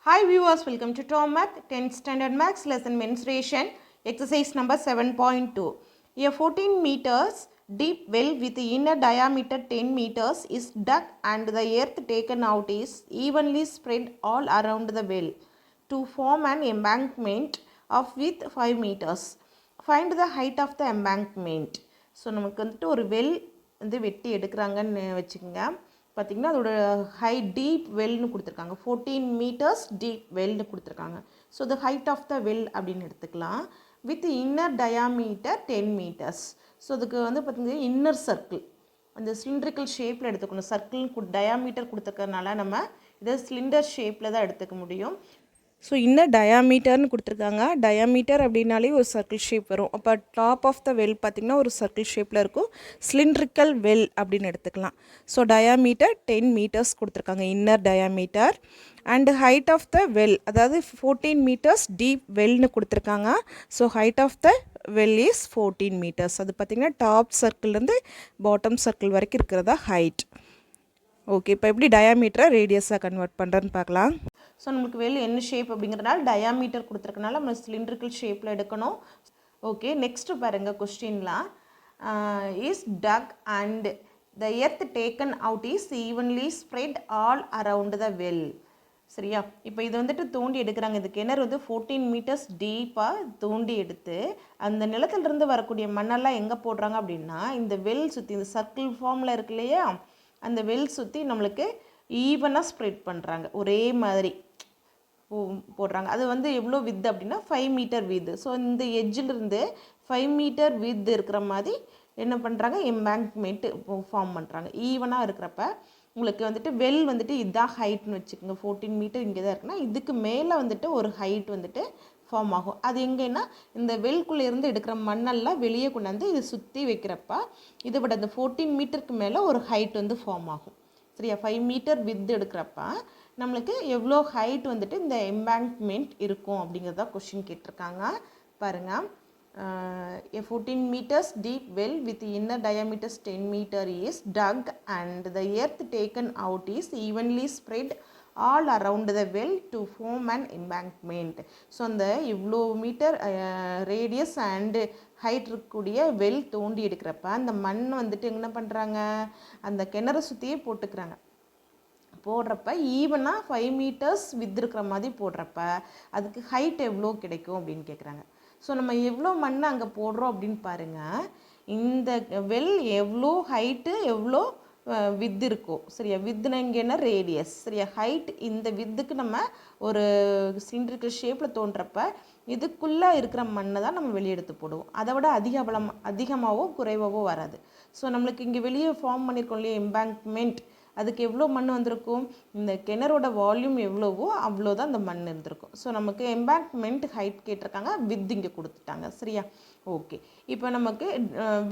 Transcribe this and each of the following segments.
Hi viewers, welcome to Tom Math 10th Standard Maths Lesson Mensuration Exercise number 7.2. A 14 meters deep well with the inner diameter 10 meters is dug and the earth taken out is evenly spread all around the well to form an embankment of width 5 meters. Find the height of the embankment. So நமக்கு வந்துட்டு ஒரு well வந்து வெட்டி எடுக்கிறாங்கன்னு வச்சுக்கோங்க. பார்த்திங்கன்னா அதோட deep வெல்னு கொடுத்துருக்காங்க. 14 மீட்டர்ஸ் டீப் வெல்னு கொடுத்துருக்காங்க. So the height of the well அப்படின்னு எடுத்துக்கலாம். With inner diameter 10 metres. ஸோ அதுக்கு வந்து பார்த்திங்கன்னா இன்னர் சர்க்கிள் அந்த சிலிண்ட்ரிக்கல் ஷேப்பில் எடுத்துக்கணும். சர்க்கிள் டயாமீட்டர் கொடுத்துருக்கறனால நம்ம இதை சிலிண்டர் ஷேப்பில் தான் எடுத்துக்க முடியும். ஸோ இன்னர் டயாமீட்டர்னு கொடுத்துருக்காங்க. டயாமீட்டர் அப்படின்னாலே ஒரு சர்க்கிள் ஷேப் வரும். அப்போ டாப் ஆஃப் த வெல் பார்த்திங்கன்னா ஒரு சர்க்கிள் ஷேப்பில் இருக்கும். சிலிண்ட்ரிக்கல் வெல் அப்படின்னு எடுத்துக்கலாம். ஸோ டயாமீட்டர் 10 மீட்டர்ஸ் கொடுத்துருக்காங்க inner diameter. And height of the well அதாவது 14 மீட்டர்ஸ் டீப் வெல்னு கொடுத்துருக்காங்க. So height of the well is 14 metres. அது பார்த்திங்கன்னா டாப் சர்க்கிள்லேருந்து பாட்டம் சர்க்கிள் வரைக்கும் இருக்கிறதா ஹைட். ஓகே, இப்போ எப்படி டயாமீட்டரை ரேடியஸாக கன்வெர்ட் பண்ணுறேன்னு பார்க்கலாம். ஸோ நம்மளுக்கு வெல் என்ன ஷேப் அப்படிங்கிறனால டயாமீட்டர் கொடுத்துருக்கனால நம்ம சிலிண்ட்ரிக்கல் ஷேப்பில் எடுக்கணும். ஓகே, நெக்ஸ்ட்டு பாருங்கள் கொஸ்டின்லாம். Is dug and the earth taken out is evenly spread all around the well. சரியா, இப்போ இது வந்துட்டு தோண்டி எடுக்கிறாங்க. இது கிணறு வந்து 14 மீட்டர்ஸ் டீப்பாக தோண்டி எடுத்து அந்த நிலத்திலிருந்து வரக்கூடிய மண்ணெல்லாம் எங்கே போடுறாங்க அப்படின்னா இந்த வெல் சுற்றி இந்த சர்க்கிள் ஃபார்மில் இருக்கு இல்லையா, அந்த வெல் சுற்றி நம்மளுக்கு ஈவனாக ஸ்ப்ரெட் பண்ணுறாங்க. ஒரே மாதிரி போடுறாங்க. அது வந்து எவ்வளோ வித் அப்படின்னா 5 மீட்டர் வித். ஸோ இந்த எட்ஜிலிருந்து 5 மீட்டர் வித் இருக்கிற மாதிரி என்ன பண்ணுறாங்க, எம்பேங்க்மெண்ட் ஃபார்ம் பண்ணுறாங்க. ஈவனாக இருக்கிறப்ப உங்களுக்கு வந்துட்டு வெல் வந்துட்டு இதுதான் ஹைட்னு வச்சுக்கோங்க. 14 மீட்டர் இங்கே தான் இருக்குன்னா இதுக்கு மேலே வந்துட்டு ஒரு ஹைட் வந்துட்டு ஃபார்ம் ஆகும். அது எங்கன்னா இந்த வெல்குள்ளேருந்து எடுக்கிற மண்ணெல்லாம் வெளியே கொண்டாந்து இது சுற்றி வைக்கிறப்ப இதை விட இந்த 14 மீட்டருக்கு மேலே ஒரு ஹைட் வந்து ஃபார்ம் ஆகும். சரியா, 5 மீட்டர் வித் எடுக்கிறப்ப நம்மளுக்கு எவ்வளோ ஹைட் வந்துட்டு இந்த எம்பேங்க்மெண்ட் இருக்கும் அப்படிங்கிறதா கொஷின் கேட்டிருக்காங்க. பாருங்கள், a 14 meters deep well with inner diameter 10 meter is dug and the earth taken out is evenly spread all around the well to form an embankment. So அந்த இவ்வளோ மீட்டர் ரேடியஸ் அண்டு ஹைட் இருக்கக்கூடிய well தோண்டி எடுக்கிறப்ப அந்த மண் வந்துட்டு என்ன பண்ணுறாங்க, அந்த கிணறு சுற்றியே போட்டுக்கிறாங்க. போடுறப்ப ஈவனாக 5 மீட்டர்ஸ் வித் இருக்கிற மாதிரி போடுறப்ப அதுக்கு ஹைட் எவ்வளோ கிடைக்கும் அப்படின்னு கேட்குறாங்க. ஸோ நம்ம எவ்வளோ மண் அங்கே போடுறோம் அப்படின்னு பாருங்கள். இந்த வெல் எவ்வளோ ஹைட்டு எவ்வளோ வித் இருக்கோ. சரியா, வித்துனா இங்கே என்ன ரேடியஸ். சரியா, ஹைட் இந்த வித்துக்கு நம்ம ஒரு சிலிண்ட்ரிக்கல் ஷேப்பில் தோன்றப்ப இதுக்குள்ளே இருக்கிற மண்ணை தான் நம்ம வெளியே எடுத்து போடுவோம். அதை விட அதிகமாகவோ குறைவாகவோ வராது. ஸோ நம்மளுக்கு இங்கே வெளியே ஃபார்ம் பண்ணியிருக்கோம் இல்லையா எம்பேங்க்மெண்ட், அதுக்கு எவ்வளோ மண் வந்திருக்கும், இந்த கிணறோட வால்யூம் எவ்வளவோ அவ்வளோதான் அந்த மண் இருந்திருக்கும். ஸோ நமக்கு எம்பேங்க்மெண்ட் ஹைட் கேட்டிருக்காங்க, வித் இங்கே கொடுத்துட்டாங்க. சரியா, ஓகே. இப்போ நமக்கு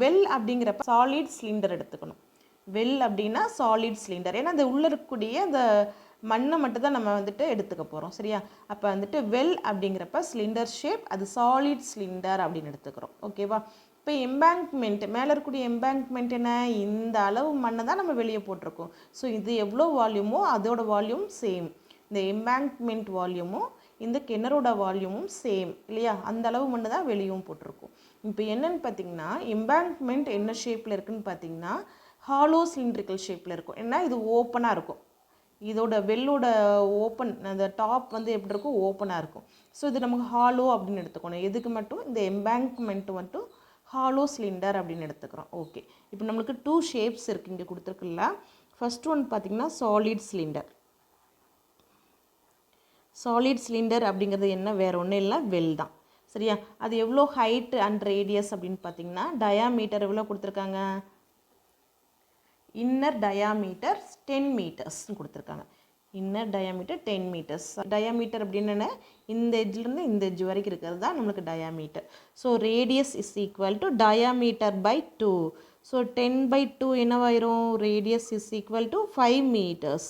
வெல் அப்படிங்கிறப்ப சாலிட் சிலிண்டர் எடுத்துக்கணும். வெல் அப்படின்னா சாலிட் சிலிண்டர், ஏன்னா அது உள்ளே இருக்கக்கூடிய அந்த மண்ணை மட்டும் தான் நம்ம வந்துட்டு எடுத்துக்க போகிறோம். சரியா, அப்போ வந்துட்டு வெல் அப்படிங்கிறப்ப சிலிண்டர் ஷேப், அது சாலிட் சிலிண்டர் அப்படின்னு எடுத்துக்கிறோம். ஓகேவா. இப்போ எம்பேங்க்மெண்ட் மேலே இருக்கக்கூடிய எம்பேங்க்மெண்ட் என்ன, இந்த அளவு மண்ணை தான் நம்ம வெளியே போட்டிருக்கோம். ஸோ இது எவ்வளோ வால்யூமோ அதோட வால்யூம் சேம். இந்த எம்பேங்க்மெண்ட் வால்யூமும் இந்த கிணறோட வால்யூமும் சேம் இல்லையா, அந்த அளவு மண்ணு தான் வெளியும் போட்டிருக்கோம். இப்போ என்னன்னு பார்த்தீங்கன்னா எம்பேங்க்மெண்ட் என்ன ஷேப்பில் இருக்குதுன்னு பார்த்தீங்கன்னா ஹாலோ சிலிண்ட்ரிக்கல் ஷேப்பில் இருக்கும். ஏன்னா இது ஓப்பனாக இருக்கும். இதோட வெல்லோட ஓப்பன் அந்த டாப் வந்து எப்படி இருக்கும், ஓப்பனாக இருக்கும். ஸோ இது நமக்கு ஹாலோ அப்படின்னு எடுத்துக்கணும். எதுக்கு மட்டும் இந்த எம்பேங்க்மெண்ட் மட்டும் ஹாலோ சிலிண்டர் அப்படின்னு எடுத்துக்கிறோம். ஓகே, இப்போ நம்மளுக்கு 2 ஷேப்ஸ் இருக்குது இங்கே கொடுத்துருக்குல்ல. ஃபர்ஸ்ட் ஒன் பார்த்திங்கன்னா சாலிட் சிலிண்டர். சாலிட் சிலிண்டர் அப்படிங்கிறது என்ன, வேறு ஒன்றும் இல்லை, வெல் தான். சரியா, அது எவ்வளோ ஹைட் அண்ட் ரேடியஸ் அப்படின்னு பார்த்தீங்கன்னா டயாமீட்டர் எவ்வளோ கொடுத்துருக்காங்க, இன்னர் டயாமீட்டர் 10 மீட்டர்ஸ்ன்னு கொடுத்துருக்காங்க. Inner diameter 10 metres. டயாமீட்டர் அப்படின்னு இந்த எட்ஜிலேருந்து இந்த எட்ஜ் வரைக்கும் இருக்கிறது தான் நம்மளுக்கு diameter. So radius is equal to diameter by 2. So 10/2 என்னவாயிரும், radius is equal to 5 meters.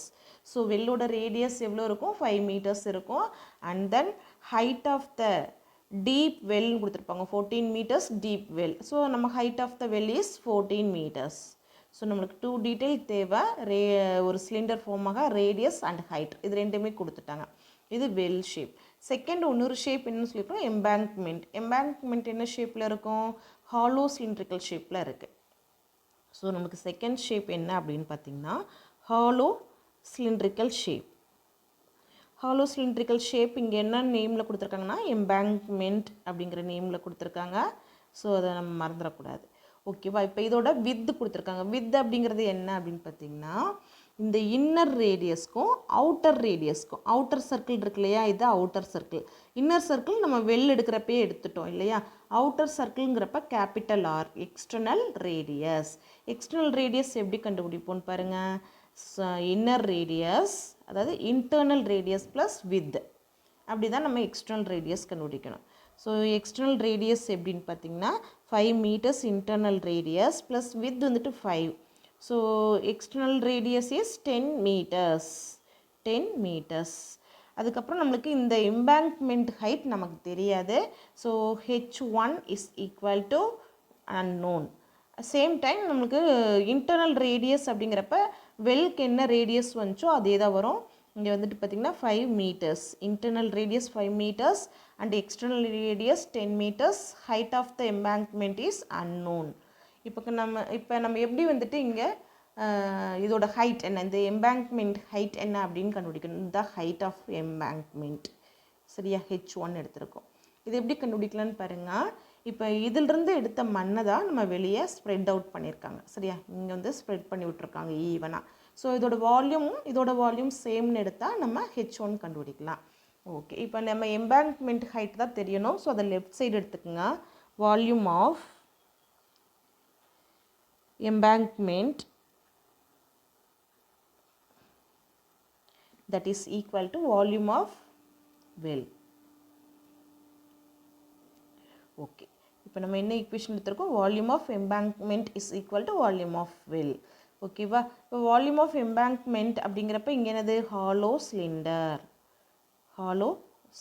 So வெல்லோட ரேடியஸ் எவ்வளோ இருக்கும், 5 மீட்டர்ஸ் இருக்கும். And then height of the deep வெல்னு கொடுத்துருப்பாங்க 14 மீட்டர்ஸ் டீப் வெல். ஸோ நம்ம height of the well is 14 meters. So நம்மளுக்கு 2 detail தேவை. ஒரு சிலிண்டர் ஃபார்மாக ரேடியஸ் அண்ட் ஹைட் இது ரெண்டுமே கொடுத்துட்டாங்க. இது வெல் ஷேப். செகண்ட் இன்னொரு ஷேப் என்ன சொல்லியிருக்கோம், எம்பேங்க்மெண்ட். எம்பேங்க்மெண்ட் என்ன ஷேப்பில் இருக்கும், ஹாலோ சிலிண்ட்ரிக்கல் ஷேப்பில் இருக்குது. ஸோ நமக்கு செகண்ட் ஷேப் என்ன அப்படின்னு பார்த்திங்கன்னா hollow cylindrical shape. Hollow cylindrical shape இங்கே என்ன நேமில் கொடுத்துருக்காங்கன்னா எம்பேங்க்மெண்ட் அப்படிங்கிற நேமில் கொடுத்துருக்காங்க. ஸோ அதை நம்ம மறந்துடக்கூடாது. ஓகேவா. இப்போ இதோட வித்து கொடுத்துருக்காங்க. வித் அப்படிங்கிறது என்ன அப்படின்னு பார்த்திங்கன்னா இந்த இன்னர் ரேடியஸ்க்கும் அவுட்டர் ரேடியஸ்க்கும், அவுட்டர் சர்க்கிள் இருக்கு இல்லையா, இது அவுட்டர் சர்க்கிள். இன்னர் சர்க்கிள் நம்ம வெல் எடுக்கிறப்பே எடுத்துட்டோம் இல்லையா. அவுட்டர் சர்க்கிள்ங்கிறப்ப capital R, external radius. External radius எப்படி கண்டுபிடிப்போம்னு பாருங்கள். இன்னர் ரேடியஸ் அதாவது இன்டர்னல் ரேடியஸ் ப்ளஸ் வித், அப்படி தான் நம்ம எக்ஸ்டர்னல் ரேடியஸ் கண்டுபிடிக்கணும். ஸோ எக்ஸ்டர்னல் ரேடியஸ் எப்படின்னு பார்த்திங்கன்னா 5 meters internal radius plus width வந்துட்டு 5. So external radius is 10 meters. 10 meters. அதுக்கப்புறம் நம்மளுக்கு இந்த எம்பேங்க்மெண்ட் ஹைட் நமக்கு தெரியாது. So h1 is equal to unknown. Same time நம்மளுக்கு இன்டர்னல் ரேடியஸ் அப்படிங்கிறப்ப வெல்க்கு என்ன ரேடியஸ் வந்துச்சோ அதே தான் வரும். இங்கே வந்துட்டு பார்த்திங்கன்னா 5 meters. Internal radius 5 meters and external radius 10 meters. Height of the embankment is unknown. இப்போ நம்ம எப்படி வந்துட்டு இங்கே இதோட ஹைட் என்ன, இந்த எம்பேங்க்மெண்ட் ஹைட் என்ன அப்படின்னு கண்டுபிடிக்கணும். இந்த ஹைட் ஆஃப் எம்பேங்க்மெண்ட் சரியா, h1 எடுத்திருக்கோம். இது எப்படி கண்டுபிடிக்கலான்னு பாருங்கள். இப்போ இதிலிருந்து எடுத்த மண்ணை தான் நம்ம வெளியே ஸ்ப்ரெட் அவுட் பண்ணியிருக்காங்க சரியா. இங்கே வந்து ஸ்ப்ரெட் பண்ணி விட்ருக்காங்க ஈவனாக. ஸோ இதோட வால்யூம் சேம்னு எடுத்தால் நம்ம h1 கண்டுபிடிக்கலாம். ஓகே. இப்போ நம்ம எம்பேங்க்மெண்ட் ஹைட் தான் தெரியணும். ஸோ அதை லெஃப்ட் சைடு எடுத்துக்கோங்க. Volume of embankment that is equal to volume of well. Okay. இப்போ நம்ம என்ன ஈக்குவேஷன் எடுத்திருக்கோம், volume of embankment is equal to volume of well. ஓகேவா. இப்போ வால்யூம் ஆஃப் எம்பேங்க்மெண்ட் அப்படிங்கிறப்ப இங்கே என்னது, hollow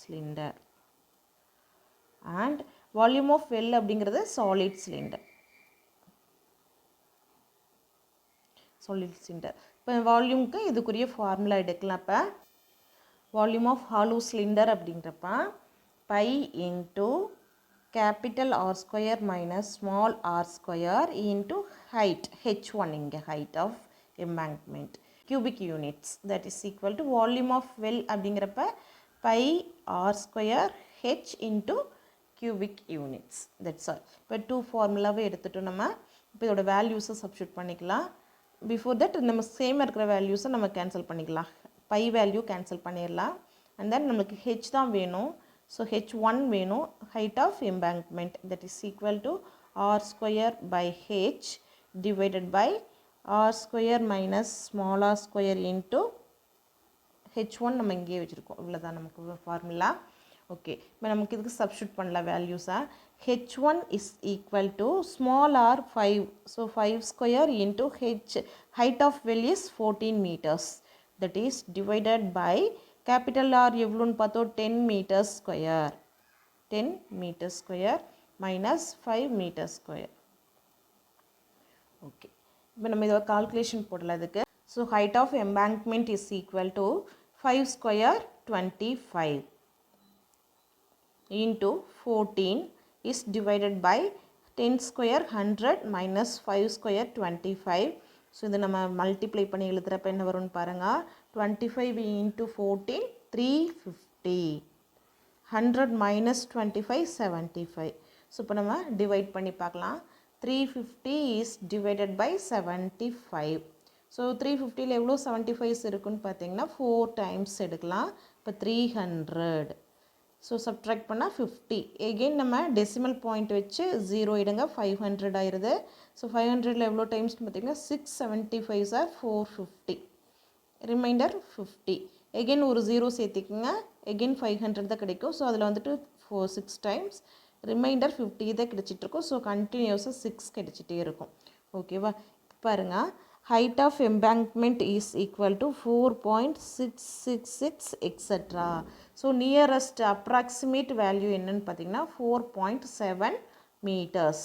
cylinder. And volume of well அப்படிங்கிறது சாலிட் சிலிண்டர். இப்போ வால்யூம்க்கு இதுக்குரிய ஃபார்முலா எடுக்கலாம். இப்போ வால்யூம் ஆஃப் ஹாலோ சிலிண்டர் அப்படின்றப்ப pi into capital R square minus small r square into height h1, இங்கே height of embankment cubic units that is equal to volume of well அப்படிங்கிறப்ப pi R square h into cubic units. That's all. இப்போ 2 ஃபார்முலாவே எடுத்துட்டோம். நம்ம இப்போ இதோட வேல்யூஸை substitute பண்ணிக்கலாம். Before that நம்ம சேமாக இருக்கிற வேல்யூஸை நம்ம கேன்சல் பண்ணிக்கலாம். பை வேல்யூ கேன்சல் பண்ணிடலாம். அண்ட் தென் நம்மளுக்கு ஹெச் தான் வேணும். ஸோ h1 வேணும், height of embankment that is equal to r square pi h divided by R square minus small r square into h1 நம்ம இங்கேயே வச்சுருக்கோம். இவ்வளோதான் நமக்கு ஃபார்முலா. ஓகே. இப்போ நமக்கு இதுக்கு சப்ஸ்டியூட் பண்ணலாம் வேல்யூஸாக. h1 is equal to small r 5. So 5 square into h. Height of well is 14 meters. That is divided by capital R எவ்வளோன்னு பார்த்தோம், 10 meters square. 10 meters square minus 5 meters square. Okay. இப்போ நம்ம இதோட calculation போடலாம் இதுக்கு. So height of embankment is equal to 5 square 25 into 14 is divided by 10 square 100 minus 5 square 25. So இது நம்ம multiply பண்ணி எழுதுகிறப்ப என்ன வரும்னு பாருங்கள். 25 into 14 350. 100 minus 25 75. ஸோ இப்போ நம்ம டிவைட் பண்ணி பார்க்கலாம். 350 is divided by 75. ஸோ 350ல் எவ்வளோ 75s இருக்குன்னு பார்த்தீங்கன்னா 4 times எடுக்கலாம். இப்போ 300. ஸோ சப்ட்ராக்ட் பண்ணால் 50. எகெயின் நம்ம டெசிமல் பாயிண்ட் வச்சு 0 எடுங்க, 500 ஆயிடுது. ஸோ 500ல் எவ்வளோ டைம்ஸ்னு பார்த்தீங்கன்னா 675 ஆர் 450. ரிமைண்டர் 50. எகெயின் ஒரு 0 சேர்த்திக்குங்க. எகெயின் 500 தான் கிடைக்கும். ஸோ அதில் வந்துட்டு 6 டைம்ஸ் ரிமைண்டர் 50 தான் கிடைச்சிட்ருக்கும். ஸோ கண்டினியூஸாக 6 கிடைச்சிட்டே இருக்கும். ஓகேவா. பாருங்கள், height of embankment is equal to 4.666 etc. So nearest approximate value என்னன்னு பார்த்தீங்கன்னா 4.7 meters.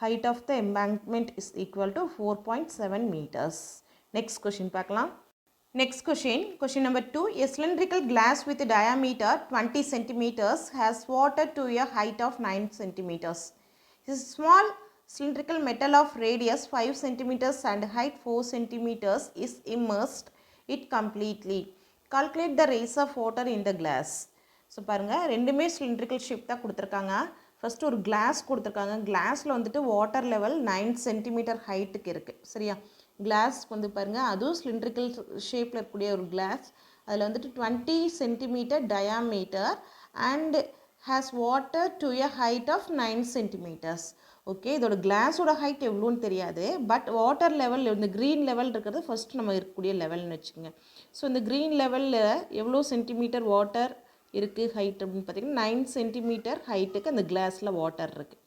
Height of the embankment is equal to 4.7 meters. Next question பார்க்கலாம். Next question, question number 2. A cylindrical glass with a diameter 20 centimeters has water to a height of 9 centimeters. This small cylindrical metal of radius 5 centimeters and height 4 centimeters is immersed it completely. Calculate the raise of water in the glass. So பாருங்கள் ரெண்டுமே cylindrical shape தான் கொடுத்துருக்காங்க. First ஒரு class கொடுத்துருக்காங்க. கிளாஸில் வந்துட்டு water level 9 centimetre ஹைட்டுக்கு இருக்குது. சரியா, கிளாஸ்க்கு வந்து பாருங்கள் அதுவும் சிலிண்ட்ரிக்கல் ஷேப்பில் இருக்கக்கூடிய ஒரு கிளாஸ். அதில் வந்துட்டு 20 centimetre diameter and has water to a height of 9 centimetres. Okay, இதோட கிளாஸோட ஹைட் எவ்வளோன்னு தெரியாது, பட் வாட்டர் லெவல் இந்த க்ரீன் லெவல் இருக்கிறது ஃபஸ்ட் நம்ம இருக்கக்கூடிய லெவல்னு வச்சுக்கோங்க. ஸோ இந்த க்ரீன் லெவலில் எவ்வளோ சென்டிமீட்டர் வாட்டர் இருக்குது ஹைட் அப்படின்னு பார்த்திங்கன்னா 9 சென்டிமீட்டர் ஹைட்டுக்கு அந்த கிளாஸில் வாட்டர் இருக்குது.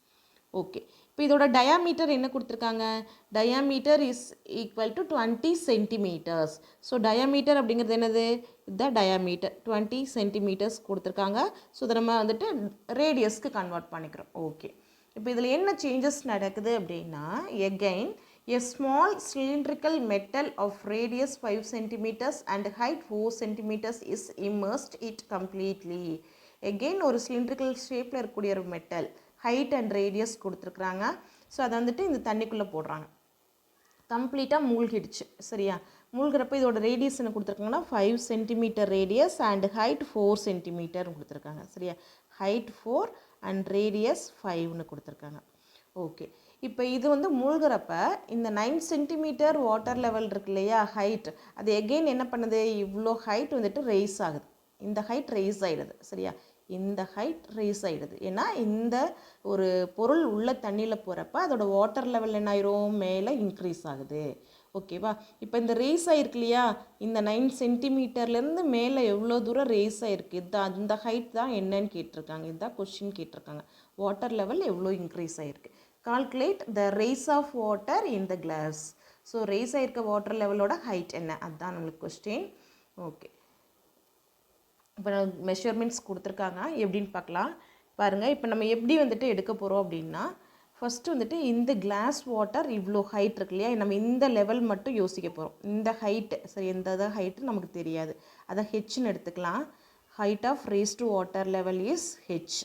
ஓகே, இப்போ இதோட டயாமீட்டர் என்ன கொடுத்துருக்காங்க, diameter is equal to 20 centimetres. So diameter அப்படிங்கிறது என்னது, இதுதான் டயாமீட்டர் 20 சென்டிமீட்டர்ஸ் கொடுத்துருக்காங்க. ஸோ இதை நம்ம வந்துட்டு ரேடியஸ்க்கு கன்வெர்ட் பண்ணிக்கிறோம். ஓகே, இப்போ இதில் என்ன சேஞ்சஸ் நடக்குது அப்படின்னா, again a small cylindrical metal of radius 5 centimeters and height 4 centimeters is immersed it completely. Again ஒரு cylindrical ஷேப்பில் இருக்கக்கூடிய ஒரு மெட்டல் ஹைட் அண்ட் ரேடியஸ் கொடுத்துருக்குறாங்க. ஸோ அதை வந்துட்டு இந்த தண்ணிக்குள்ளே போடுறாங்க, கம்ப்ளீட்டாக மூழ்கிடுச்சு. சரியா, மூழ்கிறப்ப இதோட ரேடியஸ் என்ன கொடுத்துருக்காங்கன்னா 5 centimetre radius and height 4 centimetre கொடுத்துருக்காங்க. சரியா, ஹைட் 4 அண்ட் ரேடியஸ் 5ன்னு கொடுத்துருக்காங்க. ஓகே, இப்போ இது வந்து மூழ்கிறப்ப இந்த 9 சென்டிமீட்டர் வாட்டர் லெவல் இருக்கு இல்லையா ஹைட், அது எகெயின் என்ன பண்ணுது, இவ்வளோ ஹைட் வந்துட்டு ரைஸ் ஆகுது. இந்த ஹைட் ரைஸ் ஆகிடுது. சரியா, இந்த ஹைட் ரைஸ் ஆகிடுது. ஏன்னா இந்த ஒரு பொருள் உள்ள தண்ணியில் போகிறப்ப அதோட வாட்டர் லெவல் என்ன ஆயிரும், மேலே இன்க்ரீஸ் ஆகுது. ஓகேவா, இப்போ இந்த ரேஸ் ஆகிருக்கு இல்லையா, இந்த 9 சென்டிமீட்டர்லேருந்து மேலே எவ்வளோ தூரம் ரேஸ் ஆகிருக்கு, இதுதான் அந்த ஹைட் தான் என்னன்னு கேட்டிருக்காங்க. இதுதான் கொஸ்டின் கேட்டிருக்காங்க, வாட்டர் லெவல் எவ்வளோ இன்க்ரீஸ் ஆகிருக்கு. Calculate the raise of water in the glass. So raise ஆகிருக்க வாட்டர் லெவலோட ஹைட் என்ன, அதுதான் நம்மளுக்கு கொஸ்டின். ஓகே, இப்போ மெஷர்மெண்ட்ஸ் கொடுத்துருக்காங்க, எப்படின்னு பார்க்கலாம். பாருங்கள், இப்போ நம்ம எப்படி வந்துட்டு எடுக்க போகிறோம் அப்படின்னா, ஃபஸ்ட்டு வந்துட்டு இந்த கிளாஸ் வாட்டர் இவ்வளோ ஹைட் இருக்கு இல்லையா, நம்ம இந்த லெவல் மட்டும் யோசிக்க போகிறோம். இந்த ஹைட்டு, சரி, எந்த ஹைட்டு நமக்கு தெரியாது, அதை ஹெச்னு எடுத்துக்கலாம். Height of raised water level is H.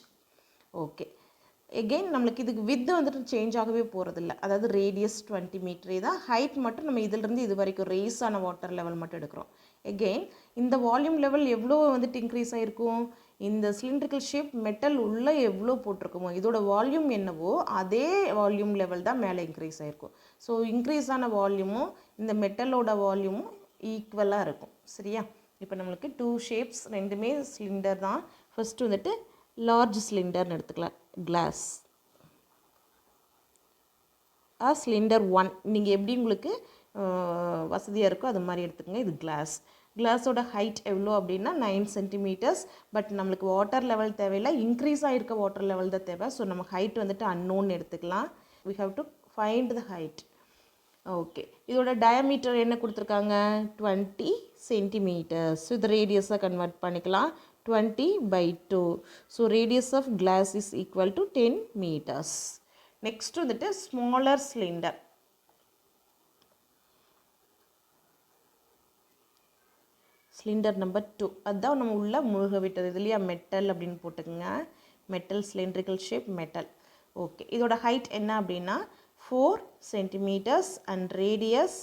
Okay, again நம்மளுக்கு இதுக்கு வித்து வந்துட்டு சேஞ்ச் ஆகவே போகிறதில்ல, அதாவது ரேடியஸ் 20 மீட்டரே தான். ஹைட் மட்டும் நம்ம இதிலிருந்து இது வரைக்கும் ரேஸ் ஆன வாட்டர் லெவல் மட்டும் எடுக்கிறோம். எகெயின் இந்த வால்யூம் லெவல் எவ்வளோ வந்துட்டு இன்க்ரீஸ் ஆகிருக்கும், இந்த சிலிண்ட்ரிக்கல் ஷேப் மெட்டல் உள்ளே எவ்வளோ போட்டிருக்குமோ இதோட வால்யூம் என்னவோ அதே வால்யூம் லெவல் தான் மேலே இன்க்ரீஸ் ஆகிருக்கும். ஸோ இன்க்ரீஸ் ஆன வால்யூமும் இந்த மெட்டலோட வால்யூமும் ஈக்குவலாக இருக்கும். சரியா, இப்போ நம்மளுக்கு 2 ஷேப்ஸ் ரெண்டுமே சிலிண்டர் தான். ஃபஸ்ட்டு வந்துட்டு லார்ஜ் சிலிண்டர்னு எடுத்துக்கலாம், கிளாஸ் சிலிண்டர் 1. நீங்கள் எப்படி உங்களுக்கு வசதியாக இருக்கோ அது மாதிரி எடுத்துக்கோங்க. இது கிளாஸோட ஹைட் எவ்வளோ அப்படின்னா 9 சென்டிமீட்டர்ஸ். பட் நம்மளுக்கு வாட்டர் லெவல் தேவையில்லை, இன்க்ரீஸ் ஆகிருக்க வாட்டர் லெவல் தான் தேவை. ஸோ நம்ம ஹைட் வந்துட்டு அன்னோன் எடுத்துக்கலாம். We have to find the height. Okay, இதோட டயாமீட்டர் என்ன கொடுத்துருக்காங்க, 20 சென்டிமீட்டர்ஸ். ஸோ இது ரேடியஸாக கன்வெர்ட் பண்ணிக்கலாம், 20/2. So radius of glass is equal to 10 meters. Next வந்துட்டு smaller cylinder. சிலிண்டர் நம்பர் 2, அதுதான் நம்ம உள்ள மூழ்க விட்டது. இதுலையா மெட்டல் அப்படின்னு போட்டுக்கோங்க, metal cylindrical shape metal. Okay, இதோட ஹைட் என்ன அப்படின்னா 4 சென்டிமீட்டர்ஸ் அண்ட் ரேடியஸ்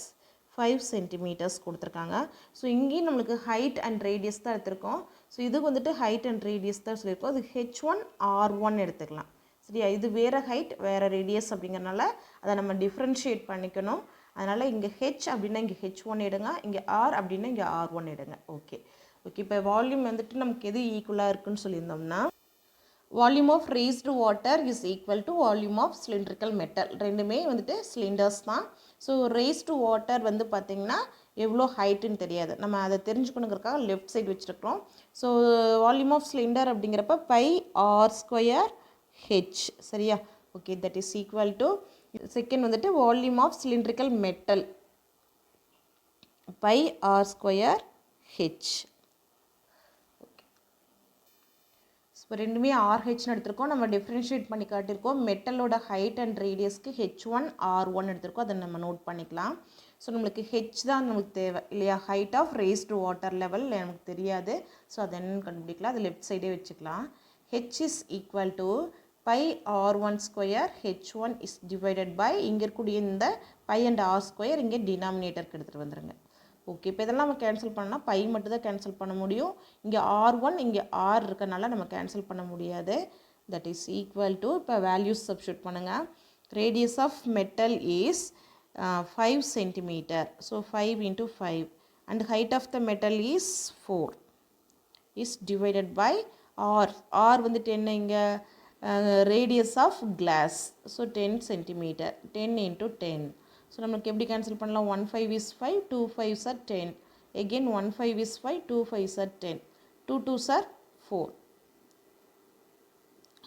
5 சென்டிமீட்டர்ஸ் கொடுத்துருக்காங்க. ஸோ இங்கேயும் நம்மளுக்கு ஹைட் அண்ட் ரேடியஸ் தான் எடுத்திருக்கோம். ஸோ இதுக்கு வந்துட்டு ஹைட் அண்ட் ரேடியஸ் தான் சொல்லியிருக்கோம். அது H1R1 எடுத்துக்கலாம். சரியா, இது வேறு ஹைட் வேறு ரேடியஸ் அப்படிங்கிறனால அதை நம்ம டிஃப்ரென்ஷியேட் பண்ணிக்கணும். அதனால் இங்கே ஹெச் அப்படின்னா இங்கே H1 எடுங்க, இங்கே ஆர் அப்படின்னா இங்கே R1 எடுங்க. ஓகே, இப்போ வால்யூம் வந்துட்டு நமக்கு எது ஈக்குவலாக இருக்குன்னு சொல்லியிருந்தோம்னா, volume of raised water is equal to volume of cylindrical metal. ரெண்டுமே வந்துட்டு சிலிண்டர்ஸ் தான். ஸோ ரேஸ்டு வாட்டர் வந்து பார்த்திங்கன்னா எவ்வளோ ஹைட்டுன்னு தெரியாது, நம்ம அதை தெரிஞ்சுக்கணுங்கிறக்காக லெஃப்ட் சைடு வச்சுருக்கிறோம். ஸோ வால்யூம் ஆஃப் சிலிண்டர் அப்படிங்கிறப்ப πr²H. சரியா, okay, that is equal to second வந்துட்டு volume of cylindrical metal πr²H. இப்போ ரெண்டுமே ஆர்ஹெச்னு எடுத்திருக்கோம், நம்ம டிஃப்ரென்ஷியேட் பண்ணி காட்டியிருக்கோம். மெட்டலோட ஹைட் அண்ட் ரேடியஸ்க்கு H1R1 எடுத்திருக்கோம், அதை நம்ம நோட் பண்ணிக்கலாம். ஸோ நம்மளுக்கு ஹெச் தான் நமக்கு தேவை இல்லையா, height of raised water level நமக்கு தெரியாது. ஸோ அதை என்னென்னு கண்டுபிடிக்கலாம், அது லெஃப்ட் சைடே வச்சுக்கலாம். H is equal to pi r1 square h1 is divided by இங்கே இருக்கக்கூடிய இந்த பை அண்ட் ஆர் ஸ்கொயர் இங்கே டினாமினேட்டருக்கு எடுத்துகிட்டு வந்துடுங்க. ஓகே, இப்போ இதெல்லாம் நம்ம கேன்சல் பண்ணால் பை மட்டும் தான் கேன்சல் பண்ண முடியும். இங்கே r1 இங்கே r இருக்கனால நம்ம கேன்சல் பண்ண முடியாது. தட் இஸ் ஈக்குவல் டு, இப்போ வேல்யூஸ் சப்ஸ்டியூட் பண்ணுங்கள். Radius of metal is 5 centimeter. So 5 into 5 and height of the metal is 4 is divided by r. R வந்து 10 இங்கே radius of glass. So 10 centimeter. 10 into 10. So நமக்கு எப்படி cancel பண்ணலாம், 1 5 is 5, 2 5s are 10. Again 1 5 is 5, 2 5s are 10. 2 2s are 4.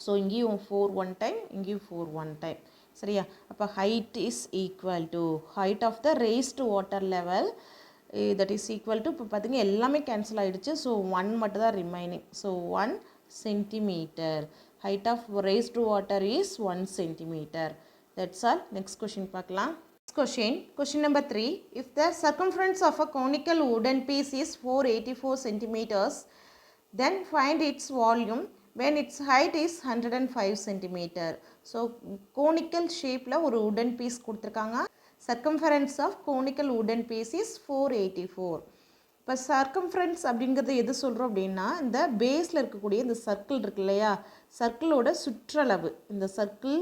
So இங்கேயும் 4 1 time, இங்கேயும் 4 1 time. சரியா, அப்போ height is equal to height of the raised water level that is equal to, இப்போ பார்த்தீங்க எல்லாமே கேன்சல் ஆகிடுச்சு. ஸோ 1 மட்டும் தான் remaining. So 1 centimeter. Height of raised water is 1 centimeter. That's all. Next question பார்க்கலாம். Question number 3. If the circumference of a conical wooden piece is 484 centimeters, then find its volume when its height is 105 centimeter. So conical shape la ஒரு wooden piece கொடுத்திருக்காங்க. Circumference of conical wooden piece is 484. இப்போ circumference அப்படிங்கிறது எது சொல்கிறோம் அப்படின்னா, இந்த பேஸில் இருக்கக்கூடிய இந்த சர்க்கிள் இருக்கு இல்லையா, சர்க்கிளோட சுற்றளவு, இந்த சர்க்கிள்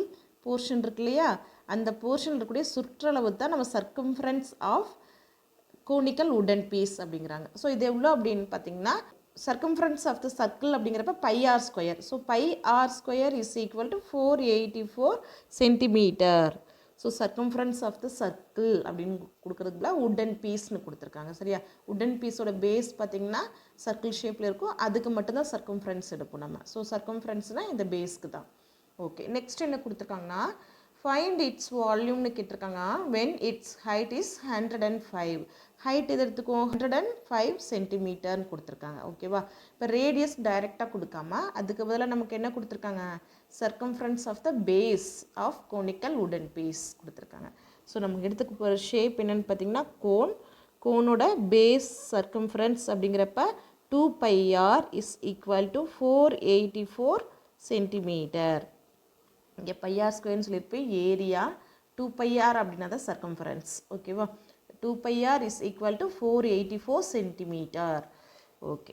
போர்ஷன் இருக்கு இல்லையா, அந்த போர்ஷன் இருக்கக்கூடிய சுற்றளவு தான் நம்ம circumference of conical wooden piece அப்படிங்கிறாங்க. ஸோ இது எவ்வளோ அப்படின்னு பார்த்தீங்கன்னா, சர்க்கம்ஃபரன்ஸ் ஆஃப் த சர்க்கிள் அப்படிங்கிறப்ப pi R square. So pi R square is equal to 484 centimetre. So circumference of the circle அப்படின்னு கொடுக்குறதுல வுடன் பீஸ்னு கொடுத்துருக்காங்க. சரியா, வுடன் பீஸோட பேஸ் பார்த்திங்கன்னா சர்க்கிள் ஷேப்பில் இருக்கும், அதுக்கு மட்டும்தான் சர்க்கம்ஃபரன்ஸ் எடுப்போம் நம்ம. ஸோ சர்க்கம்ஃபரன்ஸ்னால் இந்த பேஸ்க்கு தான். ஓகே, நெக்ஸ்ட் என்ன கொடுத்துருக்காங்கன்னா, ஃபைண்ட் இட்ஸ் வால்யூம்னு கேட்டிருக்காங்க. When its height is 105. Height எது எடுத்துக்கும், 105 சென்டிமீட்டர்னு கொடுத்துருக்காங்க. ஓகேவா, இப்போ ரேடியஸ் டைரெக்டாக கொடுக்காம அதுக்கு பதிலாக நமக்கு என்ன கொடுத்துருக்காங்க, circumference of the base of conical wooden piece கொடுத்துருக்காங்க. ஸோ நமக்கு எடுத்துக்க போகிற ஷேப் என்னென்னு பார்த்தீங்கன்னா கோனோட பேஸ் சர்க்கம்ஃபரன்ஸ் அப்படிங்கிறப்ப 2 pi r is equal to 484 centimetre. இங்கே பை ஆர் ஸ்கொயர்னு சொல்லியிருப்பேன், ஏரியா 2 pi r அப்படின்னா தான் சர்க்கம்ஃபரன்ஸ். ஓகேவா, 2 pi r is equal to 484 centimetre. Okay,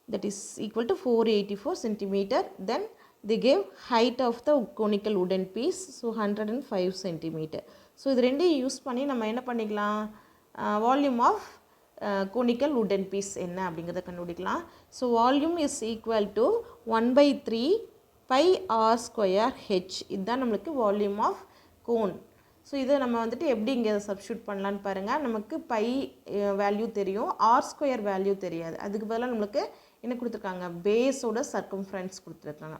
that is equal to 484 centimeter. Then they gave height of the conical wooden piece, so 105 centimeter. So இது ரெண்டையும் use பண்ணி நம்ம என்ன பண்ணிக்கலாம், volume of conical wooden piece என்ன அப்படிங்கிறத கண்டுபிடிக்கலாம். So volume is equal to 1/3 pi r square h. இதுதான் நம்மளுக்கு வால்யூம் ஆஃப் கோன். ஸோ இதை நம்ம வந்துட்டு எப்படி இங்கே சப்ஸ்டியூட் பண்ணலான்னு பாருங்கள். நமக்கு பை வேல்யூ தெரியும், ஆர் ஸ்கொயர் வேல்யூ தெரியாது. அதுக்கு பதிலாக நம்மளுக்கு என்ன கொடுத்துருக்காங்க, பேஸோட சர்க்கம்ஃபரன்ஸ் கொடுத்துருக்காங்க.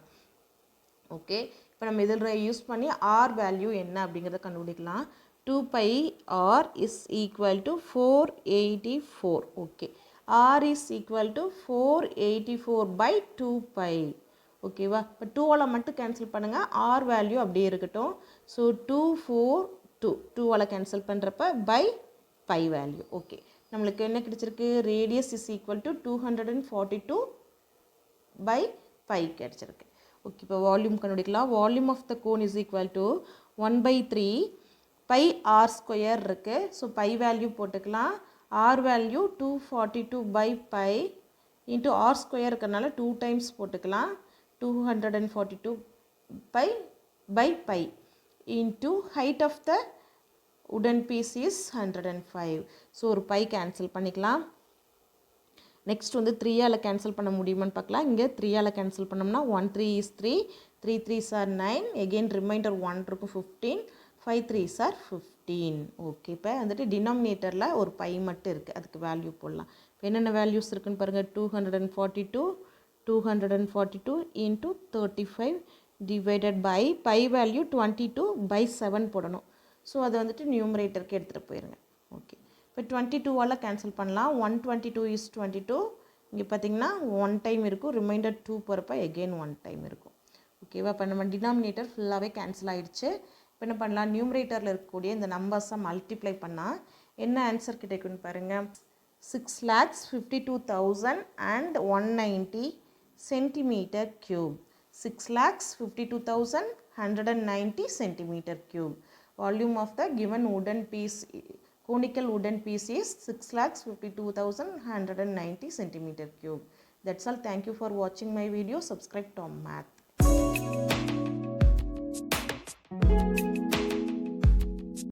ஓகே, இப்போ நம்ம இதில் யூஸ் பண்ணி ஆர் வேல்யூ என்ன அப்படிங்கிறத கண்டுபிடிக்கலாம். 2 pi r is equal to 484. Okay, r is equal to 484/2 pi. ஓகேவா, இப்போ 2ஆல் மட்டும் கேன்சல் பண்ணுங்கள், ஆர் வேல்யூ அப்படியே இருக்கட்டும். ஸோ 242 கேன்சல் பண்ணுறப்ப பை பை வேல்யூ. ஓகே, நம்மளுக்கு என்ன கிடச்சிருக்கு, ரேடியஸ் இஸ் ஈக்குவல் டு 242/π கிடச்சிருக்கு. ஓகே, இப்போ வால்யூம் கண்டுபிடிக்கலாம். Volume of the cone is equal to 1/3 pi r square இருக்குது. ஸோ பை வேல்யூ போட்டுக்கலாம். R value 242/π into r square இருக்கிறதுனால 2 டைம்ஸ் போட்டுக்கலாம். 242/π into height of the wooden piece is 105. So ஒரு by cancel பண்ணிக்கலாம். Next வந்து 3ஆல் cancel பண்ண முடியுமான்னு பார்க்கலாம். இங்கே 3ஆல் கேன்சல் பண்ணோம்னா 1 3 is 3, 3 3s are 9, again reminder 1 இருக்கும் 15, 5 3s are 15. ஓகே, இப்போ வந்துட்டு டினாமினேட்டரில் ஒரு பை மட்டும் இருக்குது, அதுக்கு வேல்யூ போடலாம். இப்போ என்னென்ன வேல்யூஸ் இருக்குன்னு பாருங்கள். 242 into 35 divided by pi value 22/7 போடணும். ஸோ அதை வந்துட்டு நியூமரேட்டருக்கு எடுத்துகிட்டு போயிருங்க. ஓகே, இப்போ 22ஆல் கேன்சல் பண்ணலாம். 122 is 22. இங்கே பார்த்தீங்கன்னா 1 டைம் இருக்கும், ரிமைண்டர் 2 போகிறப்ப எகெயின் 1 டைம் இருக்கும். ஓகேவா, இப்போ நம்ம டினாமினேட்டர் ஃபுல்லாகவே கேன்சல் ஆகிடுச்சு. இப்போ என்ன பண்ணலாம், நியூமரேட்டரில் இருக்கக்கூடிய இந்த நம்பர்ஸை மல்டிப்ளை பண்ணால் என்ன ஆன்சர் கிடைக்கும்னு பாருங்கள். 6,52,000 and 190 centimeter cube. 6,52,190 centimeter cube. Volume of the given wooden piece, conical wooden piece is 6,52,190 centimeter cube. That's all. Thank you for watching my video. Subscribe Tom Math.